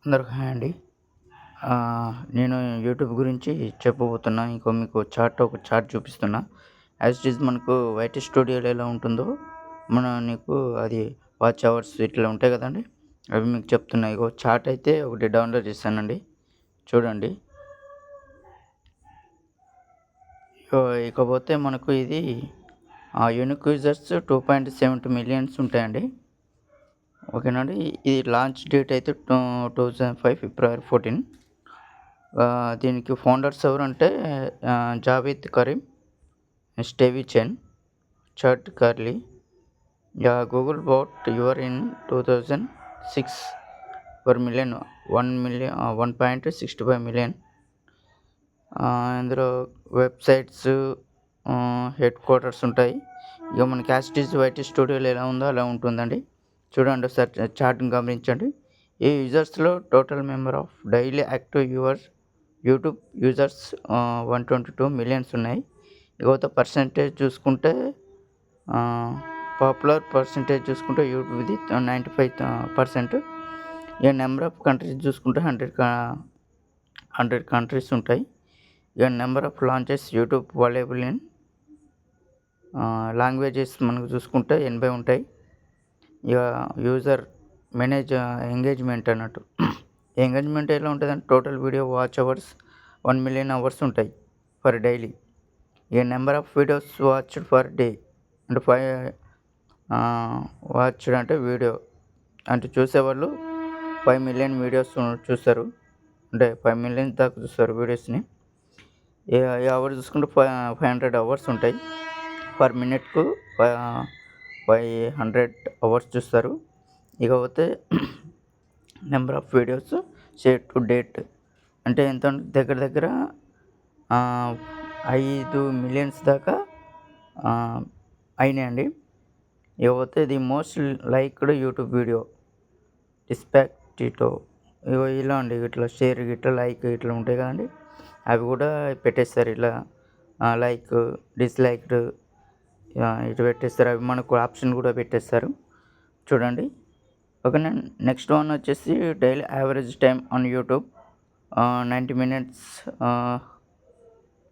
అందరికి హాయ్ అండి. నేను యూట్యూబ్ గురించి చెప్పబోతున్నా. మీకు ఒక చార్ట్ చూపిస్తున్నా. యాజ్ ఇట్ ఈజ్ మనకు వైటీ స్టూడియోలో ఎలా ఉంటుందో, నీకు అది వాచ్ అవర్స్ ఇట్లా ఉంటాయి కదండీ! అవి మీకు చెప్తున్నా. చార్ట్ అయితే ఒకటి డౌన్లోడ్ చేశానండి. చూడండి. ఇకపోతే మనకు ఇది యూనిక్ యూజర్స్ 2.72 మిలియన్స్ ఉంటాయండి. ఓకేనండి. ఇది లాంచ్ డేట్ అయితే 2005 ఫిబ్రవరి 14. దీనికి ఫౌండర్స్ ఎవరంటే Jawed Karim, Steve Chen, Chad Hurley. Google bought your in 2006 1 million 1.65 million. ఇందులో వెబ్సైట్స్, హెడ్ క్వార్టర్స్ ఉంటాయి. ఇక మనకి యాస్టీస్ వైటీ స్టూడియోలో ఎలా ఉందో అలా ఉంటుందండి. చూడండి ఒకసారి చార్ట్ని గమనించండి. ఈ యూజర్స్లో total member of daily active YouTube users 122 millions ఉన్నాయి. ఇకపోతే పర్సెంటేజ్ చూసుకుంటే పాపులర్ పర్సెంటేజ్ చూసుకుంటే యూట్యూబ్ది 95%. ఇక నెంబర్ ఆఫ్ కంట్రీస్ చూసుకుంటే 100 కంట్రీస్ ఉంటాయి. ఇక number of launches YouTube available in languages మనకు చూసుకుంటే 80 ఉంటాయి. ఇక యూజర్ ఎంగేజ్మెంట్ అన్నట్టు. ఎంగేజ్మెంట్ ఎలా ఉంటుందంటే total video watch hours 1 million hours ఉంటాయి ఫర్ డైలీ. ఇక number of videos watched for day అంటే వాచ్డ్ అంటే వీడియో అంటే చూసేవాళ్ళు 5 మిలియన్ వీడియోస్ చూస్తారు. అంటే 5 మిలియన్ దాకా చూస్తారు వీడియోస్ని. ఈ అవర్ చూసుకుంటే 500 అవర్స్ ఉంటాయి. పర్ మినిట్కు 500 అవర్స్ చూస్తారు. ఇకపోతే number of videos share to date అంటే ఎంత దగ్గర 5 మిలియన్స్ దాకా అయినాయండి. ఇకపోతే the most liked YouTube video Despacito ఇలా అండి. ఇట్లా షేర్ ఇట్లా లైక్ ఇట్లా ఉంటాయి కదండి, అవి కూడా పెట్టేస్తారు. ఇట్లా లైక్, డిస్లైక్డ్ ఇటు పెట్టేస్తారు. అవి మనకు ఆప్షన్ కూడా పెట్టేస్తారు. చూడండి. ఓకేనా. నెక్స్ట్ వన్ వచ్చేసి daily average time on YouTube 90 minutes.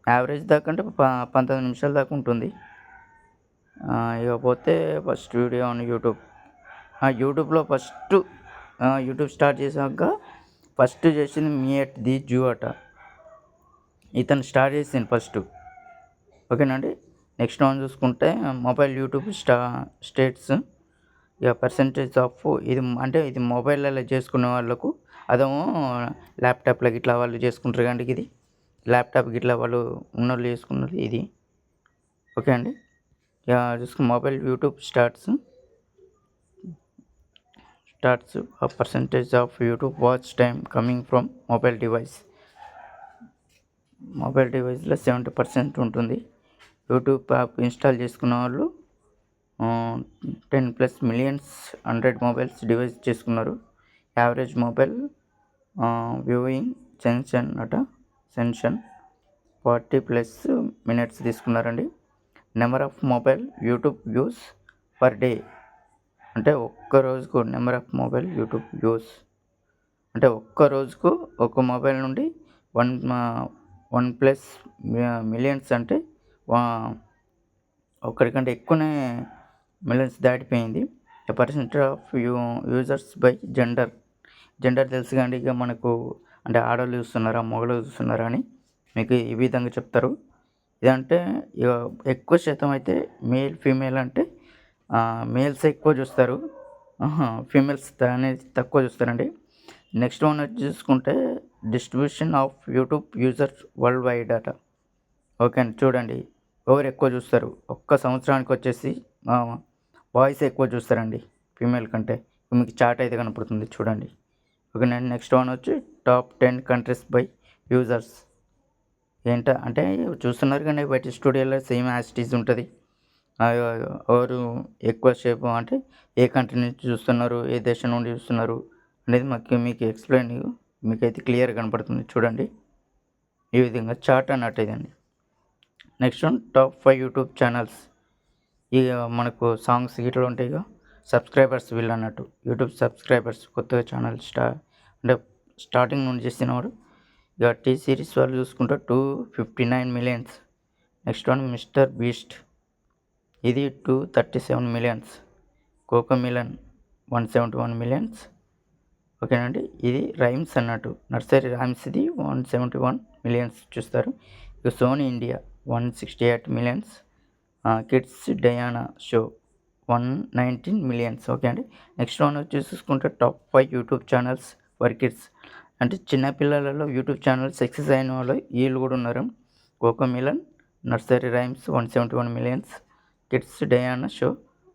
Average దాకా అంటే 19 నిమిషాల దాకా ఉంటుంది. ఇకపోతే ఫస్ట్ వీడియో ఆన్ యూట్యూబ్లో యూట్యూబ్ స్టార్ట్ చేశాక ఫస్ట్ చేసింది మియట్ ది జూ అట. ఇతను స్టార్ట్ చేసింది ఫస్ట్. ఓకేనండి. నెక్స్ట్ వన్ చూసుకుంటే మొబైల్ యూట్యూబ్ స్టేట్స్. ఇక పర్సంటేజ్ ఆఫ్ ఇది మొబైల్లో చేసుకునే వాళ్ళకు, అదేమో ల్యాప్టాప్లో ఇట్లా వాళ్ళు చేసుకుంటారు కండి. ఇది ల్యాప్టాప్ ఇట్లా వాళ్ళు ఉన్నోళ్ళు చేసుకున్నది ఇది. ఓకే అండి. ఇక చూసుకుని mobile YouTube starts percentage of YouTube watch time coming from mobile డివైస్లో 70% ఉంటుంది. యూట్యూబ్ యాప్ ఇన్స్టాల్ చేసుకున్న వాళ్ళు 10+ మిలియన్స్ 100 మొబైల్స్ డివైస్ చేసుకున్నారు. Average mobile viewing session 40+ minutes తీసుకున్నారండి. Number of mobile YouTube views per day అంటే ఒక్క రోజుకు number of mobile YouTube views అంటే ఒక్క రోజుకు ఒక మొబైల్ నుండి 1+ మిలియన్స్ అంటే ఒక్కడికంటే ఎక్కువనే మిలియన్స్ దాటిపోయింది. Percentage of users by gender తెలుసు కానీ ఇక మనకు అంటే ఆడవాళ్ళు చూస్తున్నారా మగవాళ్ళు చూస్తున్నారా అని మీకు ఈ విధంగా చెప్తారు. ఇదంటే ఇక ఎక్కువ శాతం అయితే ఫీమేల్ అంటే మేల్స్ ఎక్కువ చూస్తారు, ఫీమేల్స్ అనేది తక్కువ చూస్తారండి. నెక్స్ట్ వన్ వచ్చి చూసుకుంటే distribution of YouTube users world wide అట. ఓకే అండి. చూడండి ఎవరు ఎక్కువ చూస్తారు. ఒక్క సంవత్సరానికి వచ్చేసి బాయ్స్ ఎక్కువ చూస్తారండి ఫీమేల్ కంటే. మీకు చార్ట్ అయితే కనపడుతుంది చూడండి. ఓకేనండి. నెక్స్ట్ వన్ వచ్చి టాప్ 10 కంట్రీస్ బై యూజర్స్. అంటే చూస్తున్నారు కానీ బయట స్టూడియోలో సేమ్ యాసిటీస్ ఉంటుంది. ఎవరు ఎక్కువ సేపు అంటే ఏ కంట్రీ నుంచి చూస్తున్నారు, ఏ దేశం నుండి చూస్తున్నారు అనేది మీకు ఎక్స్ప్లెయిన్ మీకైతే క్లియర్గా కనపడుతుంది చూడండి. ఈ విధంగా చార్ట్ అన్నట్టు ఇదండి. Next one top 5 YouTube channels. ఇక మనకు సాంగ్స్ గిట్లా ఉంటాయి. ఇక సబ్స్క్రైబర్స్ వీళ్ళు అన్నట్టు యూట్యూబ్ సబ్స్క్రైబర్స్ కొత్తగా ఛానల్ అంటే స్టార్టింగ్ నుండి చేస్తున్నవాడు. ఇక టీ సిరీస్ వాళ్ళు చూసుకుంటే 259 millions. Next one mister beast, ఇది 237 మిలియన్స్. కోకోమిలన్ 171 మిలియన్స్. ఓకేనండి. ఇది రైమ్స్ అన్నట్టు, నర్సరీ రైమ్స్ ఇది 171 మిలియన్స్ చూస్తారు. ఇక Sony India 168 millions. Kids Diana show 119 millions. Okay అండి. నెక్స్ట్ వన్ వచ్చి చూసుకుంటే top 5 YouTube channels for kids, అంటే చిన్నపిల్లలలో యూట్యూబ్ ఛానల్ సక్సెస్ అయిన వాళ్ళు వీళ్ళు కూడా ఉన్నారు. Cocomelon, nursery rhymes 171 millions, kids Diana show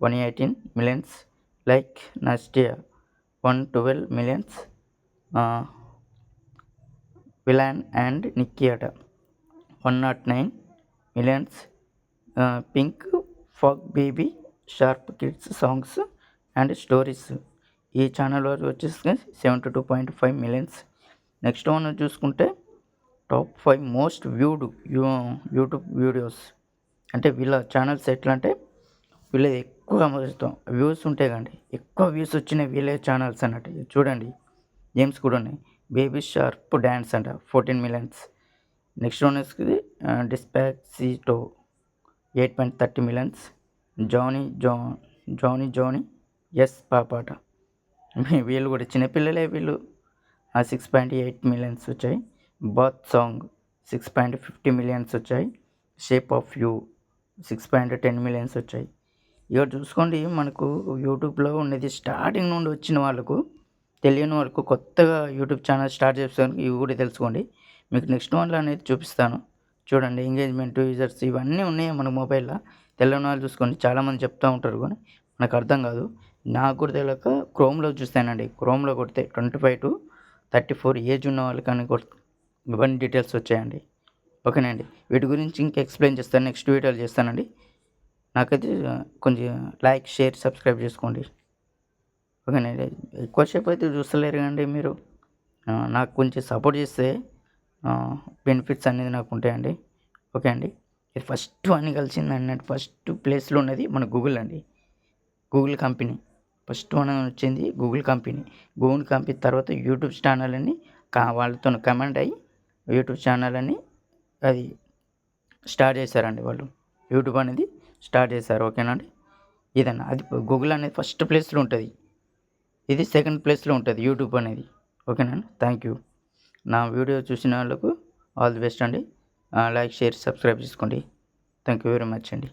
118 millions, like Nastya 112 millions, Vlad and Niki అట 109 millions, Pinkfong baby shark kids songs and stories, ఈ channel వారు వచ్చేసి 72.5 మిలియన్స్. నెక్స్ట్ వన్ చూసుకుంటే top 5 most viewed YouTube videos, అంటే వీళ్ళ channels ఎట్లా అంటే వీళ్ళది ఎక్కువ వ్యూస్ ఉంటాయి కండి, ఎక్కువ వ్యూస్ వచ్చిన వీళ్ళే ఛానల్స్ అన్నట్టు. చూడండి గేమ్స్ కూడా ఉన్నాయి. బేబీ షార్ప్ డ్యాన్స్ అంట 14 మిలియన్స్. నెక్స్ట్ వన్ వచ్చి డిస్పాక్సిటో 8.30 మిలియన్స్. జానీ ఎస్ పాపాట, వీళ్ళు కూడా చిన్నపిల్లలే వీళ్ళు, 6.8 మిలియన్స్ వచ్చాయి. బాత్ సాంగ్ 6.50 మిలియన్స్ వచ్చాయి. షేప్ ఆఫ్ యూ 6.10 మిలియన్స్ వచ్చాయి. ఇక చూసుకోండి మనకు యూట్యూబ్లో ఉన్నది స్టార్టింగ్ నుండి వచ్చిన వాళ్ళకు, తెలియని వాళ్ళకు, కొత్తగా యూట్యూబ్ ఛానల్ స్టార్ట్ చేస్తాను ఇవి కూడా తెలుసుకోండి. మీకు నెక్స్ట్ వన్లో అనేది చూపిస్తాను. చూడండి ఎంగేజ్మెంట్, యూజర్స్ ఇవన్నీ ఉన్నాయి మన మొబైల్లో. తెలియని వాళ్ళు చూసుకోండి, చాలామంది చెప్తూ ఉంటారు కానీ నాకు అర్థం కాదు. నాకు కూడా తెలియక క్రోమ్లో చూస్తానండి. క్రోమ్లో కొడితే 25 to 34 ఏజ్ ఉన్న వాళ్ళకని ఇవన్నీ డీటెయిల్స్ వచ్చాయండి. ఓకేనండి. వీటి గురించి ఇంకా ఎక్స్ప్లెయిన్ చేస్తాను, నెక్స్ట్ వీడియోలు చేస్తానండి. నాకైతే కొంచెం లైక్, షేర్, సబ్స్క్రైబ్ చేసుకోండి. ఓకేనండి. ఎక్కువసేపు అయితే చూస్తలేరు కండి మీరు. నాకు కొంచెం సపోర్ట్ చేస్తే బెనిఫిట్స్ అనేది నాకు ఉంటాయండి. ఓకే అండి. ఇది ఫస్ట్ అని కలిసింది అన్నట్టు ఫస్ట్ ప్లేస్లో ఉన్నది మన గూగుల్ అండి. గూగుల్ కంపెనీ ఫస్ట్ వన్ వచ్చింది. గూగుల్ కంపెనీ తర్వాత యూట్యూబ్ ఛానల్ అని వాళ్ళతో కమెంట్ అయ్యి యూట్యూబ్ ఛానల్ అని అది స్టార్ట్ చేశారండి వాళ్ళు. యూట్యూబ్ అనేది స్టార్ట్ చేశారు. ఓకేనండి. ఇదన్నా అది గూగుల్ అనేది ఫస్ట్ ప్లేస్లో ఉంటుంది, ఇది సెకండ్ ప్లేస్లో ఉంటుంది యూట్యూబ్ అనేది. ఓకేనండి. Thank you. నా వీడియో చూసిన వాళ్ళకు ఆల్ ది బెస్ట్ అండి. లైక్, షేర్, సబ్స్క్రైబ్ చేసుకోండి. థ్యాంక్ యూ వెరీ మచ్ అండి.